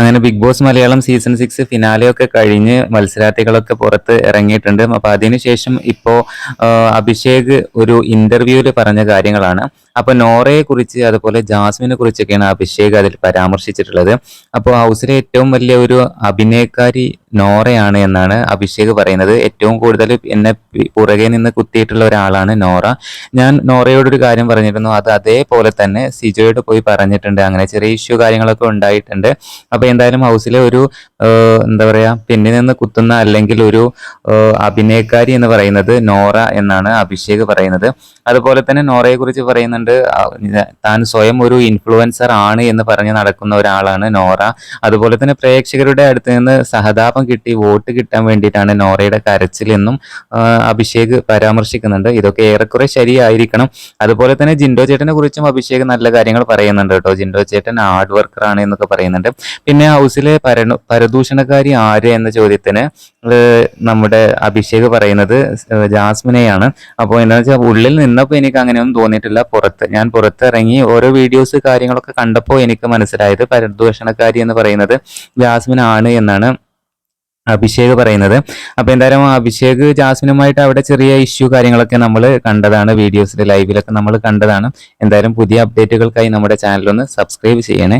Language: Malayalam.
അങ്ങനെ ബിഗ് ബോസ് മലയാളം സീസൺ 6 ഫിനാലെയൊക്കെ കഴിഞ്ഞ് മത്സരാർത്ഥികളൊക്കെ പുറത്ത് ഇറങ്ങിയിട്ടുണ്ട്. അപ്പൊ അതിനുശേഷം ഇപ്പോ അഭിഷേക് ഒരു ഇന്റർവ്യൂവിൽ പറഞ്ഞ കാര്യങ്ങളാണ്. അപ്പൊ നോറയെ കുറിച്ച് അതുപോലെ ജാസ്മിനെ കുറിച്ചൊക്കെയാണ് അഭിഷേക് അതിൽ പരാമർശിച്ചിട്ടുള്ളത്. അപ്പോൾ ഹൗസിലെ ഏറ്റവും വലിയ ഒരു അഭിനയക്കാരി നോറയാണ് എന്നാണ് അഭിഷേക് പറയുന്നത്. ഏറ്റവും കൂടുതൽ എന്നെ പുറകെ നിന്ന് കുത്തിയിട്ടുള്ള ഒരാളാണ് നോറ. ഞാൻ നോറയോടൊരു കാര്യം പറഞ്ഞിരുന്നു, അത് അതേപോലെ തന്നെ സിജോയോട് പോയി പറഞ്ഞിട്ടുണ്ട്. അങ്ങനെ ചെറിയ ഇഷ്യൂ കാര്യങ്ങളൊക്കെ ഉണ്ടായിട്ടുണ്ട്. അപ്പൊ എന്തായാലും ഹൗസിലെ ഒരു എന്താ പറയാ പിന്നിൽ നിന്ന് കുത്തുന്ന അല്ലെങ്കിൽ ഒരു അഭിനയക്കാരി എന്ന് പറയുന്നത് നോറ എന്നാണ് അഭിഷേക് പറയുന്നത്. അതുപോലെ തന്നെ നോറയെ കുറിച്ച് പറയുന്നുണ്ട്, താൻ സ്വയം ഒരു ഇൻഫ്ലുവൻസർ ആണ് എന്ന് പറഞ്ഞ് നടക്കുന്ന ഒരാളാണ് നോറ. അതുപോലെ തന്നെ പ്രേക്ഷകരുടെ അടുത്ത് നിന്ന് സഹതാപം കിട്ടി വോട്ട് കിട്ടാൻ വേണ്ടിയിട്ടാണ് നോറയുടെ കരച്ചിൽ എന്നും അഭിഷേക് പരാമർശിക്കുന്നുണ്ട്. ഇതൊക്കെ ഏറെക്കുറെ ശരിയായിരിക്കണം. അതുപോലെ തന്നെ ജിൻഡോ ചേട്ടനെ കുറിച്ചും അഭിഷേക് നല്ല കാര്യങ്ങൾ പറയുന്നുണ്ട് കേട്ടോ. ജിൻഡോ ചേട്ടൻ ഹാർഡ് വർക്കർ ആണ് എന്നൊക്കെ പറയുന്നുണ്ട്. പിന്നെ ഹൗസിലെ പരദൂഷണക്കാരി ആര് എന്ന ചോദ്യത്തിന് നമ്മുടെ അഭിഷേക് പറയുന്നത് ജാസ്മിനെയാണ്. അപ്പോൾ എന്താ വെച്ചാൽ ഉള്ളിൽ നിന്നപ്പോൾ എനിക്ക് അങ്ങനെയൊന്നും തോന്നിയിട്ടില്ല. ഞാൻ പുറത്തിറങ്ങി ഓരോ വീഡിയോസ് കാര്യങ്ങളൊക്കെ കണ്ടപ്പോൾ എനിക്ക് മനസ്സിലായത് പരദൂഷണക്കാരി എന്ന് പറയുന്നത് ജാസ്മിൻ ആണ് എന്നാണ് അഭിഷേക് പറയുന്നത്. അപ്പൊ എന്തായാലും അഭിഷേക് ജാസ്മിനുമായിട്ട് അവിടെ ചെറിയ ഇഷ്യൂ കാര്യങ്ങളൊക്കെ നമ്മൾ കണ്ടതാണ്, വീഡിയോസിൽ ലൈവിലൊക്കെ നമ്മൾ കണ്ടതാണ്. എന്തായാലും പുതിയ അപ്ഡേറ്റുകൾക്കായി നമ്മുടെ ചാനൽ ഒന്ന് സബ്സ്ക്രൈബ് ചെയ്യണേ.